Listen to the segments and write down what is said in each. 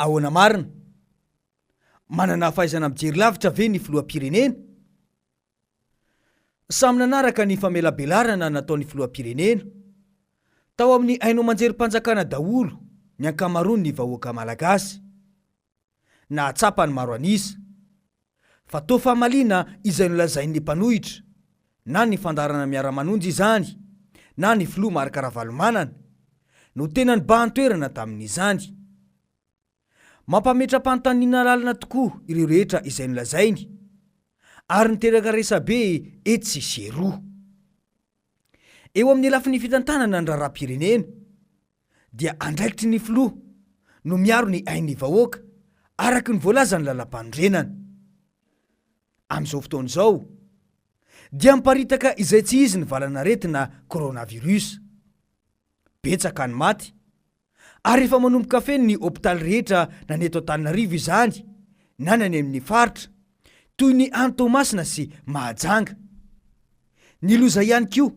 Ahoana Marina, manana fahaizana mijery lavitra ve ny filoha Pirenena? Samy nanaraka ny famelabelarana nataon'ny filoha Pirenena tao amin'ny haino manjery mpanjakana daholo ny ankamaroany ny vahoaka malagasy, na atsapany maro anisa, fa toa fahamaliana izay nolazain'ny mpanohitra, na ny fandarana miara-manonjy izany, na ny filoha marikaravalo Manana, no tena nibahan-toerana tamin'izany. Mampametra-panontaniana lalina tokoa ireo rehetra izay nolazainy, ary niteraka resabe etsy sy eroa. Eo amin'ny lafiny fitantanana ny raharaha Pirenena, dia andraikitry ny filoha no miaro ny ain'ny vahoaka araky ny voalaza ny lalam-panorenana. Amin'izao fotoan'izao dia miparitaka izay tsy izy ny valanaretina coronavirus. Betsaka ny maty, ary efa manomboka feno ny hôpitaly rehetra na ny eto Antananarivo izany, na ny amin'ny faritra, toy ny Antomasina sy Mahajanga. Ny loza ihany koa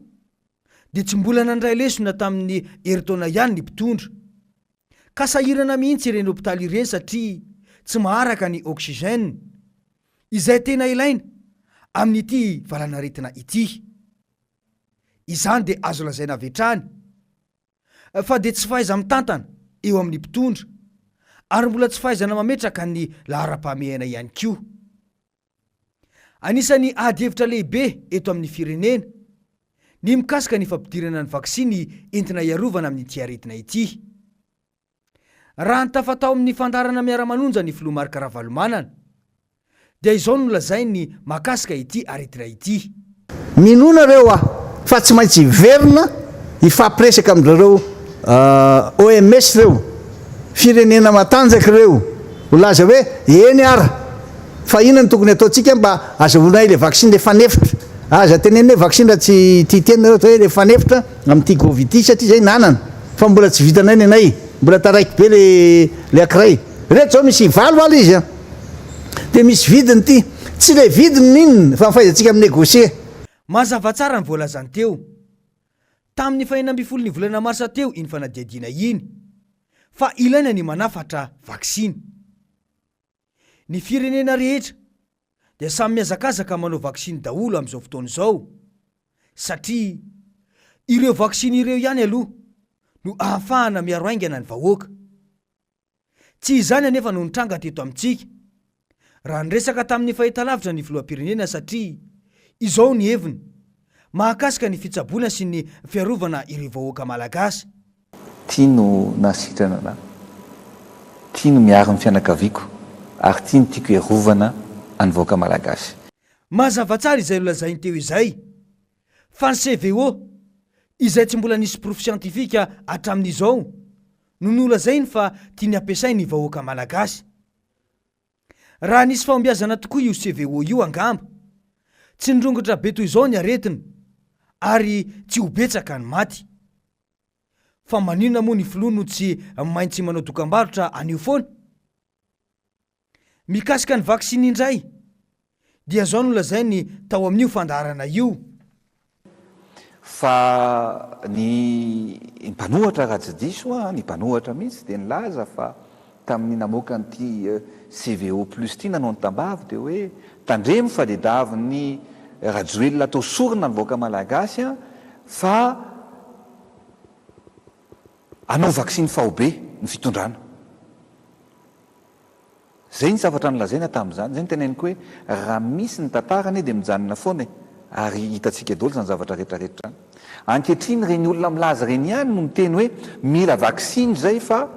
dia tsy mbola nandray lesona tamin'ny heritaona ihany ny mpitondra, ka sahirana mihitsy ireny hôpitaly ireny satria tsy maharaka ny oksizena izay tena ilaina amin'ity valanaretina ity. Izany dia azo lazaina avetrany fa dia tsy fahaiza mitantana eo amin'ny mpitondra, ary mbola tsy fahaizana mametraka ny laharam-pahamehana ihany koa. Anisany ady hevitra lehibe eto amin'ny firenena ny mikasika ny fampidirana ny vaksiny entina iarovana amin'ity aretina ity. Raha ny tafatao amin'ny fandarana miara-manonja ny filoha marikaravalo Manana, dia izao no lazainy makasika ity aretina ity. Minona reo fa tsy maintsy verina ifampiresaka amin'ireo OMS reo, firenena matanjaka reo, holaza hoe eny ara, fa inona ny tokony ataontsika mba azahoanay le vaksiny le fanefitra. Aza teneny hoe vaksiny raha tsy titena reo hoe le fanefitra amin'ity Covid ity satria zay nanana, fa mbola tsy vitanay nenay, mbola taraiky be le akiray. Reto zao misy valo ala izy dia misy vidiny ity, tsy le vidiny ninona fa mifaizantsika amin'ny negosie. Mazava tsara ny voalazany teo tamin'ny 14 volana marsa teo iny fanadiadiana iny, fa ilaina ny manafatra vaksiny. Ny firenena rehetra dia samy miazakazaka manao vaksiny daholo amin'izao fotoan'izao, satria ireo vaksiny ireo ihany aloha no ahafahana miaro aingana ny vahoaka. Tsy izany anefa no nitranga teto amintsika raha niresaka tamin'ny fahitalavitra ny filoha Pirenena, satria izao ny heviny mahakasika ny fitsaboana sy ny fiarovana ireo vahoaka malagasy. Tiano nasitrana na, tiano miaro ny fianakaviako, ary tiano tiako iarovana any vahoaka malagasy. Mazava tsara izay nolazainy teo izay, fa ny CVO izay tsy mbola nisy proof scientifique hatramin'izao no nolazainy fa tiany ampiasainy ny vahoaka malagasy. Raha nisy fahombiazana tokoa io CVO io angamba, tsy nidrongotra be toy izao ny aretina, ary tsy ho betsaka ny maty. Fa maninona moa ny filoha no tsy maintsy manao dokam-barotra anio foana? Mikasika ny vaksiny indray dia zao no lazainy tao amin'io fandarana io. Fa ny mpanohatra raha tsy diso, ny mpanohatra mihitsy dia nilaza fa tamin'ny namoaka an'ity CVO plus ity nanao ny tambavy dia hoe tandremo fa dia davin'ny rajoelona atao sorona ny vahoaka malagasy fa anao vaksiny fahobe ny fitondrana. Zay ny zavatra nolazaina tamin'izany. Zay ny teneniko hoe raha misy ny tantarany dia mijanona foana, ary hitantsika daholo zany zavatra rehetrarehetra. Ankehitriny reny olona milaza reny ihany no miteny hoe mila vaksiny zay, fa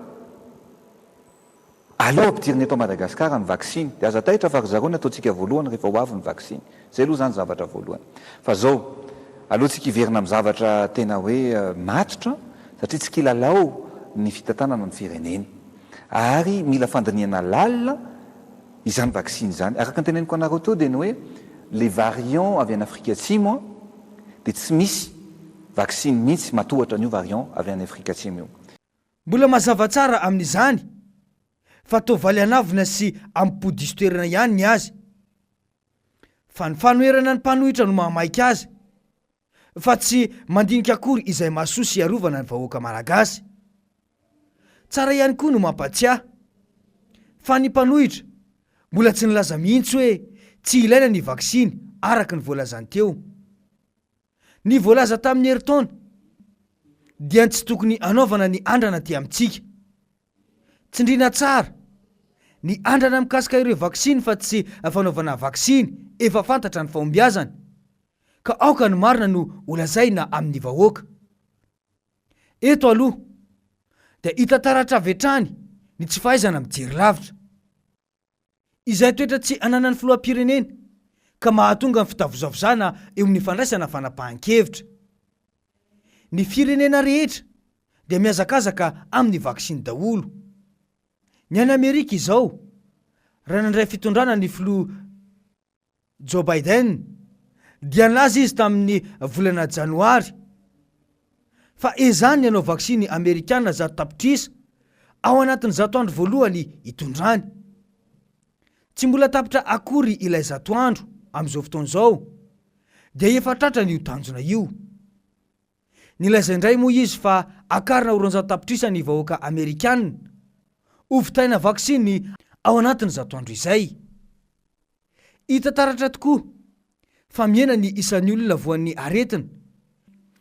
aleo ampidiriny eto Madagasikara ny vaksiny, dia aza tahitra fa ry zareo ny ataontsika voalohany rehefa ho avy ny vaksiny. Zay aloha zany zavatra voalohany. Fa zao aleontsika iverina amin'ny zavatra tena hoe matotra, satria tsy kilalao ny fitantanana ny firenena, ary mila fandiniana lalina izany vaksiny zany. Araka ny teneniko anareo teo dia ny hoe le variant avy any Afrika Atsimo dia tsy misy vaksiny mihitsy matohatra an'io variant avy any Afrika Atsimo io. Mbola mazava tsara amin'izany fa toa valy anavina sy ampodiso toerana ihany ny azy, fa ny fanoherana ny mpanohitra no mahamaika azy, fa tsy mandinika akory izay mahasoa sy iarovana ny vahoaka malagasy. Tsara ihany koa no mampatsiahy Fa ny mpanohitra mbola tsy nilaza mihitsy hoe tsy ilaina ny vaksiny araka ny voalazany teo. Ny voalaza tamin'ny herintaona dia tsy tokony anaovana ny andrana ty amintsika. Tsindriana tsara ny andrana mikasika ireo vaksiny fa tsy fanaovana vaksiny efa fantatra ny fahombiazany, ka aoka ny marina no olazaina amin'ny vahoaka. Eto aloha dia hita taratra vetrany ny tsy fahaizana mijery lavitra. Izay toetra tsy ananan'ny filoham-pirenena ka mahatonga ny fitavozavozana eo amin'ny fandraisana fanapahan-kevitra. Ny firenena rehetra dia miazakazaka amin'ny vaksiny daholo. Ny any Amerika izao, raha nandray fitondrana ny filoha Joe Biden dia nilaza izy tamin'ny volana janoary fa ezany ny anao vaksiny Amerikana zato tapitrisa ao anatin'ny 100 andro voalohany itondrany. Tsy mbola tapitra akory ilay 100 andro amin'izao fotoan'izao dia efa tratra n'io tanjona io. Nilaza indray moa izy fa akarina ho 200 tapitrisa ny vahoaka Amerikanina ho vitaina vaksiny ao anatin'ny 100 andro izay. Hita taratra tokoa fa miena ny isan'ny olona voan'ny aretina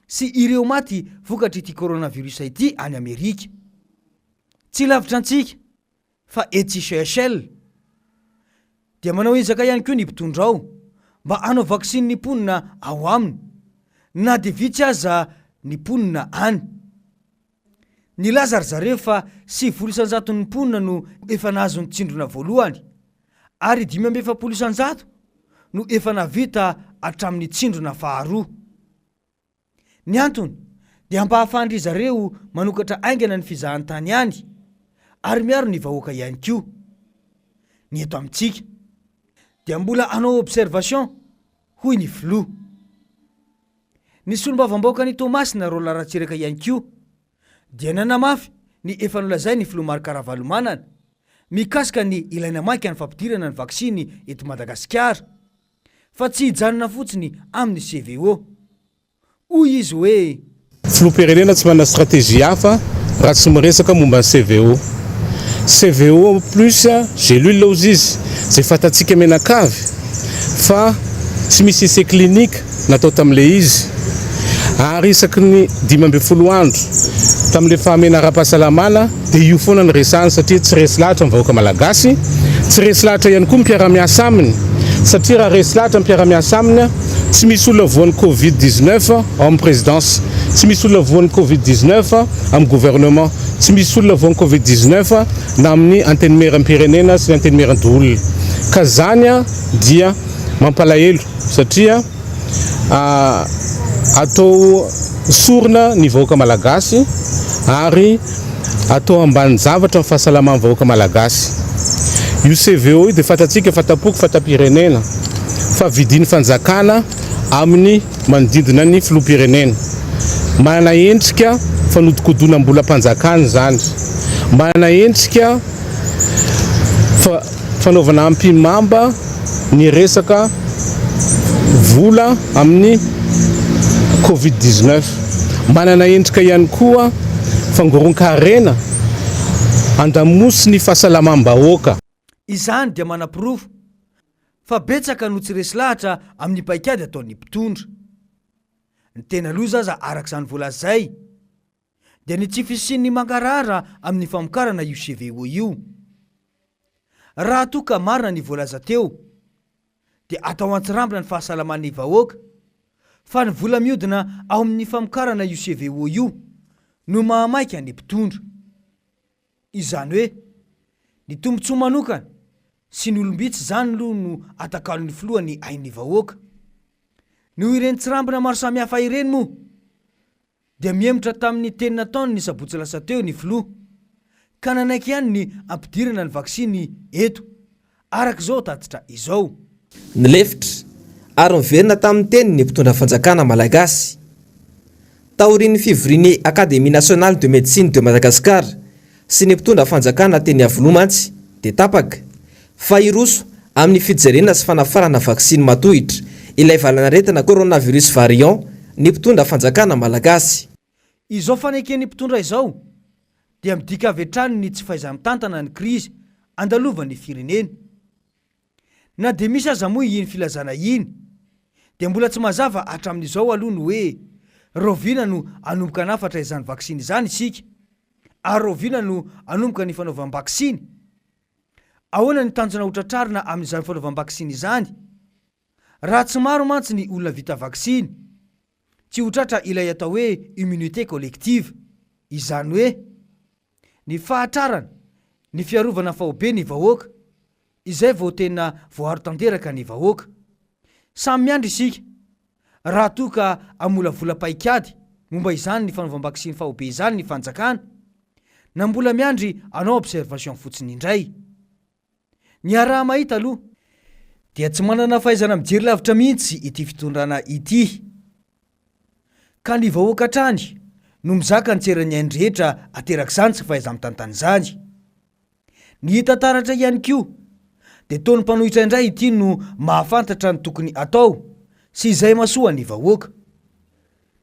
sy ireo maty vokatry ity coronavirus ity any Amerika. Tsy lavitra antsika fa etsy Seychelles dia manao ezaka ihany koa ny mpitondrao mba anao vaksiny ny mponina ao aminy, na dia vitsy aza ny mponina any. Nilaza ry zareo fa 700 ny mponina no efa nahazo ny tsindrona voalohany ary 570 no efa navita hatramin'ny tsindrona faharoa. Ny antony dia hampahafandry zareo manokatra aingana ny fizahantany any ary miaro ny vahoaka ihany koa. Ny eto amintsika dia mbola anao observation hoy ny filoha. Ny solombavam-bahoaka ny Tomasina roa laratsiraka ihany koa dia nanamafy ny efa nolazay ny filoha Marikaravalo Manana mikasika ny ilaina mainka ny fampidirana ny vaksiny eto Madagasikara fa tsy hijanona fotsiny amin'ny CVO. Hoy izy hoe filoha Pirenena tsy manana stratégie hafa raha tsy miresaka momba ny CVO. CVO plus gélule lozy izy zay fatatsika menakavy fa tsy misy essai clinique natao tam'le izy ary isaky ny 12 andro tam'le fahamena ara-pahasalamana dia io foana ny resany satria tsy resy lahatra ny vahoaka malagasy, tsy resy lahatra ihany koa mpiara-miasa aminy satria raha resy lahatra mpiara-miasa aminy tsy misy olona voan'ny Covid-19 ao amin'ny présidence, tsy misy olona voan'ny Covid-19 amin'ny gouvernement, tsy misy olona voan'ny Covid-19 na amin'ny antenimera Pirenena sy ny antenimera-dolona. Ka zany dia mampalahelo satria atao sorona ny vahoaka malagasy ary atao ambany zavatra ny fahasalaman'ny vahoaka malagasy. Io CVO dia fatatsika fatapoky fatapirenena fa vidin'ny fanjakana amin'ny manodidina ny filoha Pirenena. Manana endrika fanodikodonam-bolam-panjakana zany, manana endrika fanaovana ampimamba ny resaka vola amin'ny Covid-19, manana endrika ihany koa fangoron-karena andamosy ny fahasalamam-bahoaka. Izany dia manam-pirofo fa betsaka no tsy resy lahatra amin'ny paikady ataon'ny mpitondra. Ny tena loza aza arak'izany voalazay dia ny tsy fisian'ny mangarara amin'ny famokarana io CVO io. Raha toa ka marina ny voalaza teo dia atao antsirambina ny fahasalaman'ny vahoaka fa ny vola mihodina ao amin'ny famokarana io CVO io no mahamaika ny mpitondra. Izany hoe ny tombotsoa manokana sy ny olombitsy zany aloha no atakalon'ny filoha ny ain'ny vahoaka. Noho ireny tsirambina maro samihafa ireny moa dia miemotra tamin'ny teny nataony ny sabotsy lasa teo ny filoha ka nanaiky ihany ny ampidirana ny vaksiny eto arak'izao tatitra izao. Ny lefitra ary miverina tamin'ny teny ny mpitondra fanjakana malagasy taorian'ny fivorian'ny Académie nationale de médecine de Madagascar sy ny mpitondra fanjakana teny Avolomantsy dia tapaka fa iroso amin'ny fijerena sy fanafarana vaksiny matohitra ilay valanaretina coronavirus variant ny mpitondra fanjakana malagasy. Izao faneken'ny mpitondra izao dia midika avetrany ny tsy fahaiza-mitantana ny krizy andalovan'ny firenena. Na de misy aza moa iny filazana iny de mbola tsy mazava hatramin'izao aloha ny hoe rovina no anomboka nafatra izany vaksiny izany isika, ary rovina no anomboka ny fanaovam-baksiny. Ahoana ny tanjona hotratrarina amin'izany fanaovam-baksiny izany? Raha tsy maro mantsy ny olona vita vaksiny, tsy hotratra ilay atao hoe immunité collective, izany hoe ny fahatrarana, ny fiarovana fahobe ny vahoaka, izay vao tena voaharo tanteraka ny vahoaka. Samy miandry isika, raha toa ka amolavolam-paikady momba izany ny fanaovam-baksiny fahobe izany ny fanjakana, na mbola miandry anao observation fotsiny indray. Ny araha mahita aloha dia tsy manana fahaizana mijery lavitra mihitsy ity fitondrana ity, ka ny vahoaka hatrany no mizaka ny tserany ainy rehetra aterak'izany tsy fahaiza mitantany izany. Ny hita taratra ihany koa dia toy ny mpanohitra indray ity no mahafantatra ny tokony atao sy izay masoa ny vahoaka.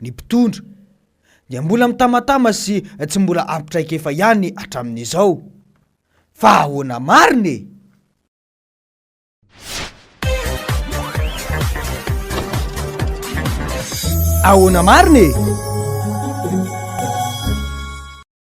Ny mpitondra dia mbola mitamatama sy tsy mbola ampitraikefa ihany hatramin'izao. Fa ahoana marina? Ahoana marina?